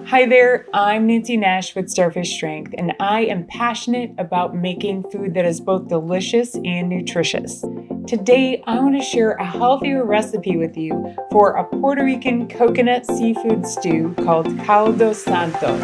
Hi there, I'm Nancy Nash with Starfish Strength, and I am passionate about making food that is both delicious and nutritious. Today, I want to share a healthier recipe with you for a Puerto Rican coconut seafood stew called Caldo Santo.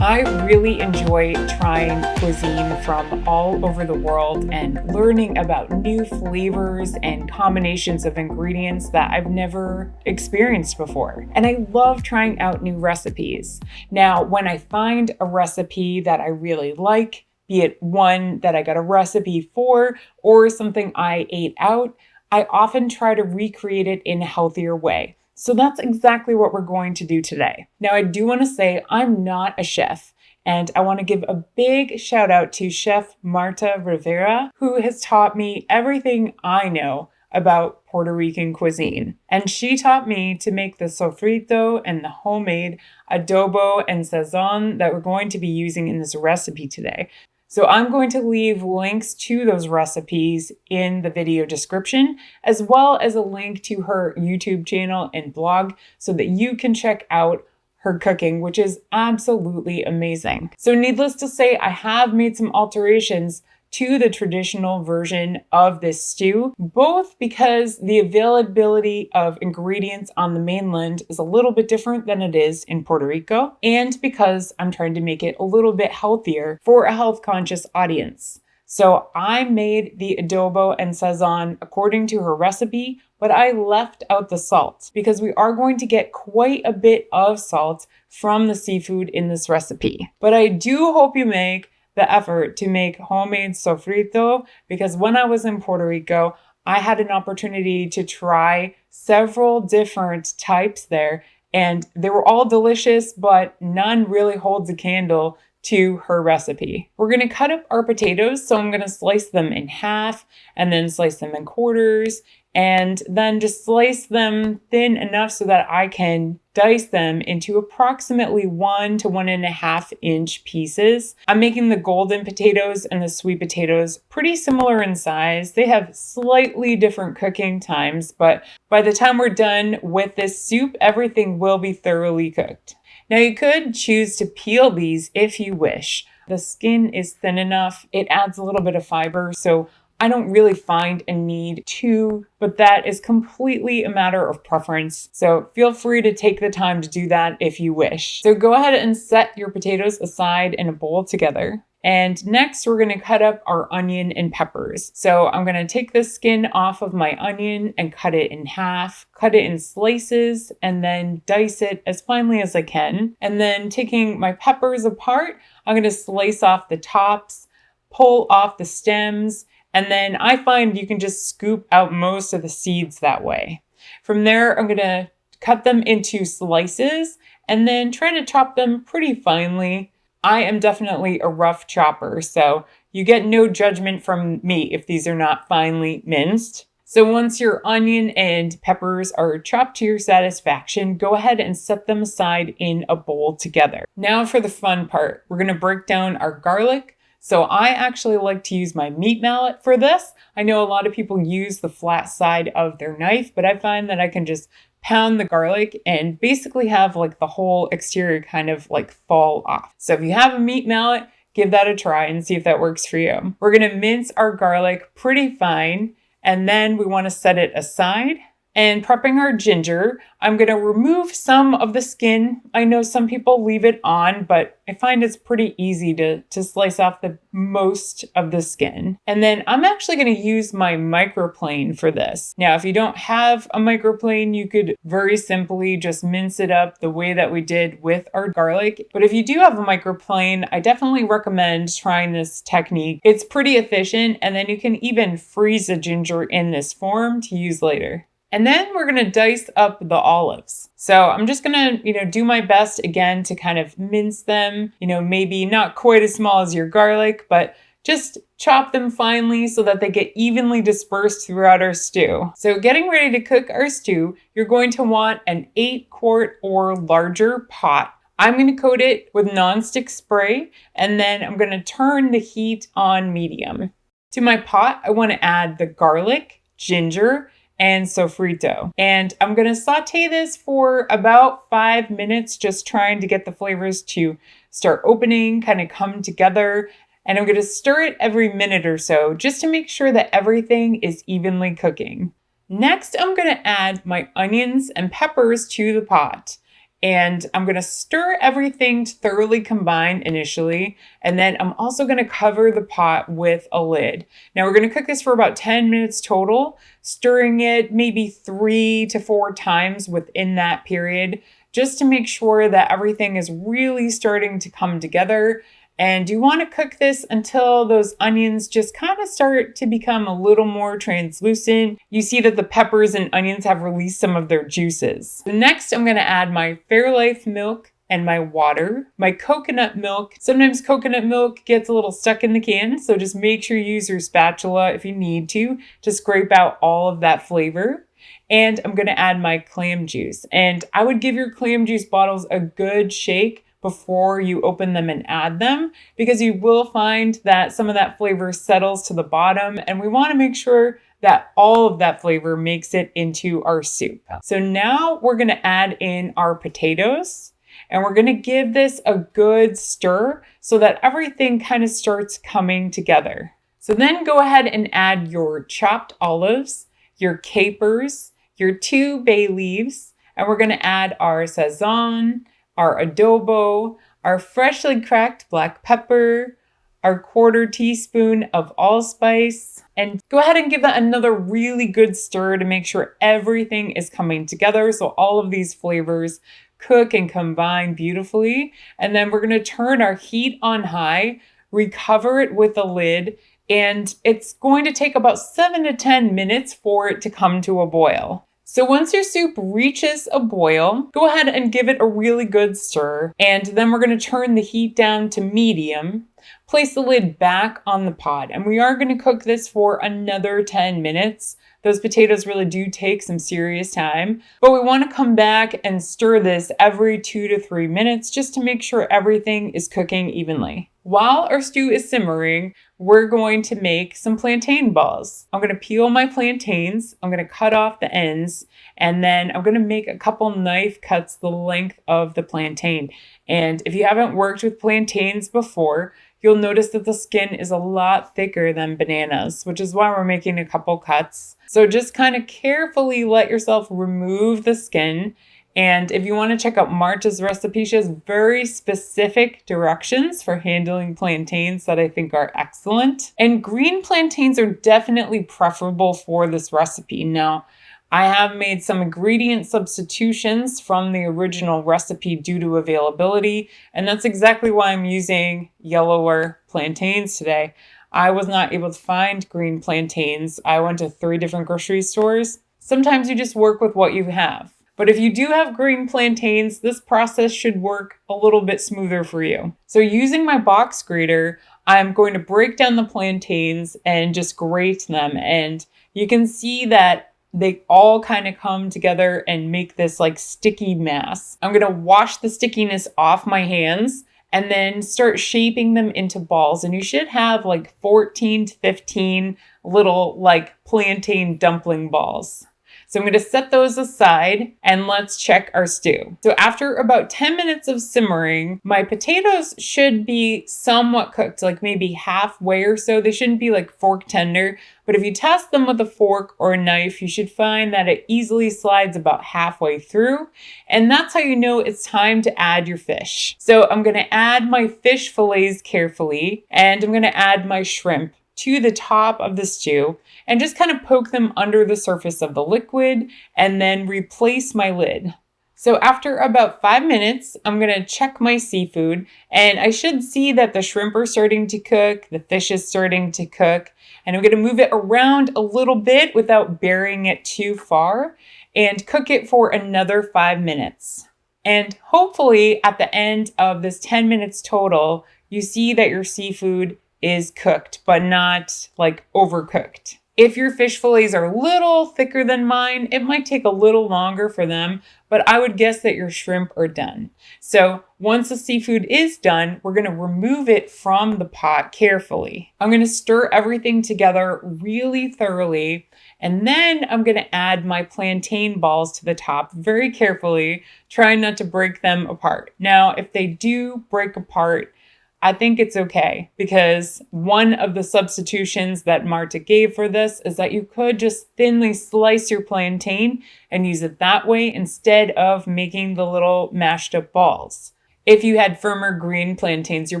I really enjoy trying cuisine from all over the world and learning about new flavors and combinations of ingredients that I've never experienced before. And I love trying out new recipes. Now, when I find a recipe that I really like, be it one that I got a recipe for or something I ate out, I often try to recreate it in a healthier way. So that's exactly what we're going to do today. Now, I do want to say I'm not a chef, and I want to give a big shout out to Chef Marta Rivera, who has taught me everything I know about Puerto Rican cuisine. And she taught me to make the sofrito and the homemade adobo and sazón that we're going to be using in this recipe today. So I'm going to leave links to those recipes in the video description, as well as a link to her YouTube channel and blog so that you can check out her cooking, which is absolutely amazing. So needless to say, I have made some alterations to the traditional version of this stew, both because the availability of ingredients on the mainland is a little bit different than it is in Puerto Rico, and because I'm trying to make it a little bit healthier for a health-conscious audience. So I made the adobo and sazon according to her recipe, but I left out the salt because we are going to get quite a bit of salt from the seafood in this recipe. But I do hope you make the effort to make homemade sofrito, because when I was in Puerto Rico, I had an opportunity to try several different types there, and they were all delicious, but none really holds a candle to her recipe. We're going to cut up our potatoes, so I'm going to slice them in half and then slice them in quarters, and then just slice them thin enough so that I can dice them into approximately 1 to 1.5 inch pieces. I'm making the golden potatoes and the sweet potatoes pretty similar in size. They have slightly different cooking times, but by the time we're done with this soup, everything will be thoroughly cooked. Now you could choose to peel these if you wish. The skin is thin enough. It adds a little bit of fiber, so I don't really find a need to, but that is completely a matter of preference. So feel free to take the time to do that if you wish. So go ahead and set your potatoes aside in a bowl together. And next we're going to cut up our onion and peppers. So I'm going to take the skin off of my onion and cut it in half, cut it in slices, and then dice it as finely as I can. And then taking my peppers apart, I'm going to slice off the tops, pull off the stems, and then I find you can just scoop out most of the seeds that way. From there, I'm going to cut them into slices and then try to chop them pretty finely. I am definitely a rough chopper, so you get no judgment from me if these are not finely minced. So once your onion and peppers are chopped to your satisfaction, go ahead and set them aside in a bowl together. Now for the fun part, we're going to break down our garlic. So I actually like to use my meat mallet for this. I know a lot of people use the flat side of their knife, but I find that I can just pound the garlic and basically have like the whole exterior kind of like fall off. So if you have a meat mallet, give that a try and see if that works for you. We're going to mince our garlic pretty fine, and then we want to set it aside. And prepping our ginger, I'm going to remove some of the skin. I know some people leave it on, but I find it's pretty easy to slice off the most of the skin. And then I'm actually going to use my microplane for this. Now, if you don't have a microplane, you could very simply just mince it up the way that we did with our garlic. But if you do have a microplane, I definitely recommend trying this technique. It's pretty efficient, and then you can even freeze the ginger in this form to use later. And then we're going to dice up the olives. So I'm just going to, do my best again to kind of mince them, maybe not quite as small as your garlic, but just chop them finely so that they get evenly dispersed throughout our stew. So getting ready to cook our stew, you're going to want an 8-quart or larger pot. I'm going to coat it with nonstick spray, and then I'm going to turn the heat on medium. To my pot, I want to add the garlic, ginger, and sofrito. And I'm going to saute this for about 5 minutes, just trying to get the flavors to start opening, kind of come together. And I'm going to stir it every minute or so, just to make sure that everything is evenly cooking. Next, I'm going to add my onions and peppers to the pot. And I'm going to stir everything to thoroughly combine initially. And then I'm also going to cover the pot with a lid. Now we're going to cook this for about 10 minutes total, stirring it maybe 3 to 4 times within that period, just to make sure that everything is really starting to come together. And you want to cook this until those onions just kind of start to become a little more translucent. You see that the peppers and onions have released some of their juices. Next, I'm going to add my fairlife milk and my water, my coconut milk. Sometimes coconut milk gets a little stuck in the can, so just make sure you use your spatula if you need to scrape out all of that flavor. And I'm going to add my clam juice. And I would give your clam juice bottles a good shake before you open them and add them, because you will find that some of that flavor settles to the bottom, and we want to make sure that all of that flavor makes it into our soup. So now we're going to add in our potatoes, and we're going to give this a good stir so that everything kind of starts coming together. So then go ahead and add your chopped olives, your capers, your 2 bay leaves, and we're going to add our Sazón, our adobo, our freshly cracked black pepper, our 1/4 teaspoon of allspice, and go ahead and give that another really good stir to make sure everything is coming together so all of these flavors cook and combine beautifully. And then we're going to turn our heat on high, recover it with a lid, and it's going to take about 7 to 10 minutes for it to come to a boil. So once your soup reaches a boil, go ahead and give it a really good stir. And then we're going to turn the heat down to medium, place the lid back on the pot, and we are going to cook this for another 10 minutes. Those potatoes really do take some serious time, but we want to come back and stir this every 2 to 3 minutes just to make sure everything is cooking evenly. While our stew is simmering, we're going to make some plantain balls. I'm going to peel my plantains, I'm going to cut off the ends, and then I'm going to make a couple knife cuts the length of the plantain. And if you haven't worked with plantains before, you'll notice that the skin is a lot thicker than bananas, which is why we're making a couple cuts. So just kind of carefully let yourself remove the skin. And if you want to check out Marta's recipe, she has very specific directions for handling plantains that I think are excellent. And green plantains are definitely preferable for this recipe. Now, I have made some ingredient substitutions from the original recipe due to availability, and that's exactly why I'm using yellower plantains today. I was not able to find green plantains. I went to 3 different grocery stores. Sometimes you just work with what you have. But if you do have green plantains, this process should work a little bit smoother for you. So using my box grater, I'm going to break down the plantains and just grate them. And you can see that they all kind of come together and make this like sticky mass. I'm going to wash the stickiness off my hands and then start shaping them into balls. And you should have like 14 to 15 little like plantain dumpling balls. So I'm going to set those aside and let's check our stew. So after about 10 minutes of simmering, my potatoes should be somewhat cooked, like maybe halfway or so. They shouldn't be like fork tender, but if you test them with a fork or a knife, you should find that it easily slides about halfway through. And that's how you know it's time to add your fish. So I'm going to add my fish fillets carefully, and I'm going to add my shrimp to the top of the stew and just kind of poke them under the surface of the liquid and then replace my lid. So after about 5 minutes, I'm going to check my seafood and I should see that the shrimp are starting to cook, the fish is starting to cook, and I'm going to move it around a little bit without burying it too far and cook it for another 5 minutes. And hopefully at the end of this 10 minutes total, you see that your seafood is cooked, but not like overcooked. If your fish fillets are a little thicker than mine, it might take a little longer for them, but I would guess that your shrimp are done. So Once the seafood is done, we're going to remove it from the pot carefully. I'm going to stir everything together really thoroughly, and then I'm going to add my plantain balls to the top very carefully, trying not to break them apart. Now, if they do break apart, I think it's okay, because one of the substitutions that Marta gave for this is that you could just thinly slice your plantain and use it that way instead of making the little mashed up balls. If you had firmer green plantains, your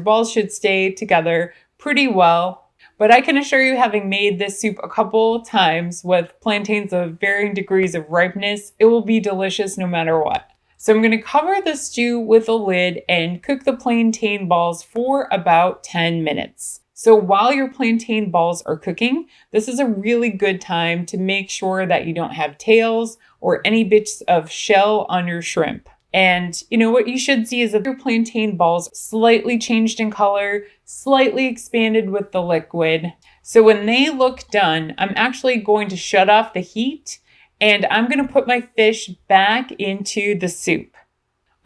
balls should stay together pretty well. But I can assure you, having made this soup a couple times with plantains of varying degrees of ripeness, it will be delicious no matter what. So I'm going to cover the stew with a lid and cook the plantain balls for about 10 minutes. So while your plantain balls are cooking, this is a really good time to make sure that you don't have tails or any bits of shell on your shrimp. And what you should see is that your plantain balls slightly changed in color, slightly expanded with the liquid. So when they look done, I'm actually going to shut off the heat and I'm going to put my fish back into the soup.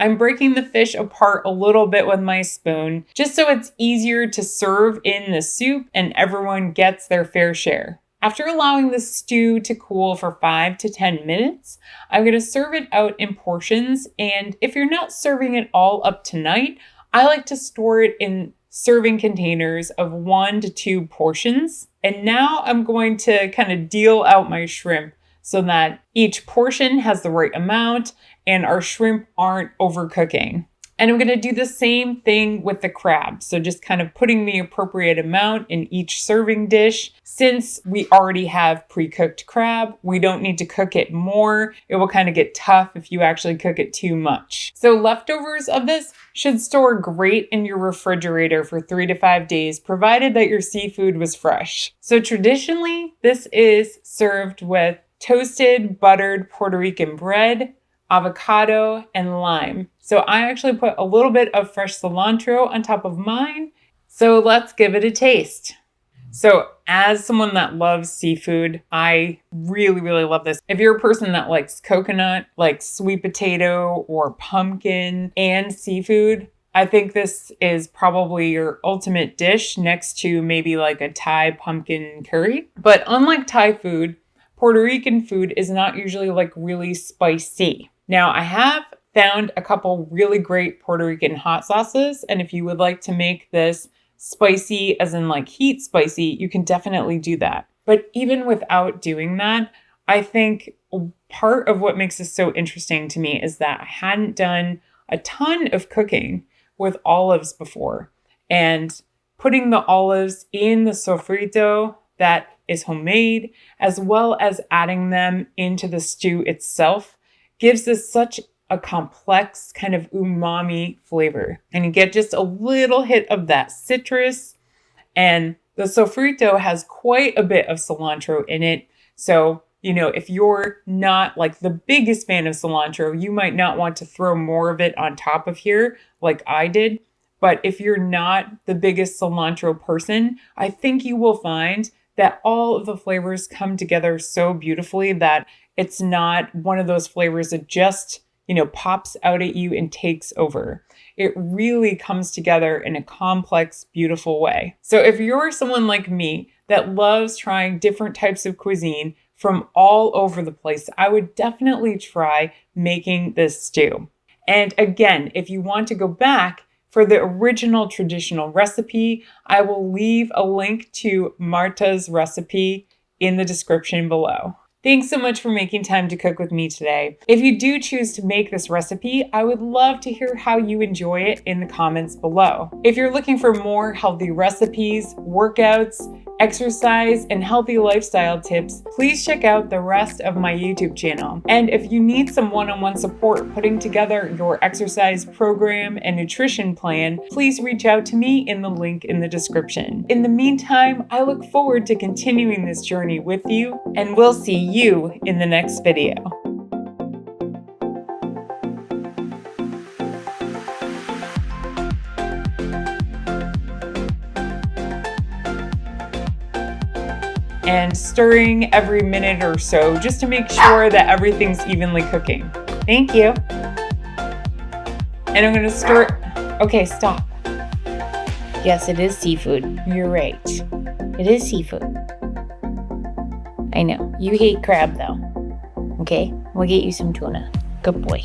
I'm breaking the fish apart a little bit with my spoon, just so it's easier to serve in the soup and everyone gets their fair share. After allowing the stew to cool for 5 to 10 minutes, I'm going to serve it out in portions. And if you're not serving it all up tonight, I like to store it in serving containers of 1 to 2 portions. And now I'm going to kind of deal out my shrimp so that each portion has the right amount and our shrimp aren't overcooking. And I'm going to do the same thing with the crab. So just kind of putting the appropriate amount in each serving dish. Since we already have pre-cooked crab, we don't need to cook it more. It will kind of get tough if you actually cook it too much. So leftovers of this should store great in your refrigerator for 3 to 5 days, provided that your seafood was fresh. So traditionally, this is served with toasted buttered Puerto Rican bread, avocado, and lime. So I actually put a little bit of fresh cilantro on top of mine. So let's give it a taste. So as someone that loves seafood, I really, really love this. If you're a person that likes coconut, like sweet potato or pumpkin and seafood, I think this is probably your ultimate dish next to maybe like a Thai pumpkin curry. But unlike Thai food, Puerto Rican food is not usually like really spicy. Now, I have found a couple really great Puerto Rican hot sauces, and if you would like to make this spicy, as in like heat spicy, you can definitely do that. But even without doing that, I think part of what makes this so interesting to me is that I hadn't done a ton of cooking with olives before. And putting the olives in the sofrito that is homemade, as well as adding them into the stew itself, gives this such a complex kind of umami flavor. And you get just a little hit of that citrus. And the sofrito has quite a bit of cilantro in it. So, if you're not like the biggest fan of cilantro, you might not want to throw more of it on top of here like I did. But if you're not the biggest cilantro person, I think you will find that all of the flavors come together so beautifully that it's not one of those flavors that just, pops out at you and takes over. It really comes together in a complex, beautiful way. So if you're someone like me that loves trying different types of cuisine from all over the place, I would definitely try making this stew. And again, if you want to go back for the original traditional recipe, I will leave a link to Marta's recipe in the description below. Thanks so much for making time to cook with me today. If you do choose to make this recipe, I would love to hear how you enjoy it in the comments below. If you're looking for more healthy recipes, workouts, exercise, and healthy lifestyle tips, please check out the rest of my YouTube channel. And if you need some one-on-one support putting together your exercise program and nutrition plan, please reach out to me in the link in the description. In the meantime, I look forward to continuing this journey with you, and we'll see you in the next video. And stirring every minute or so just to make sure that everything's evenly cooking. Thank you. And I'm going to stir Okay, stop. Yes, it is seafood. You're right. It is seafood. I know. You hate crab, though. Okay? We'll get you some tuna. Good boy.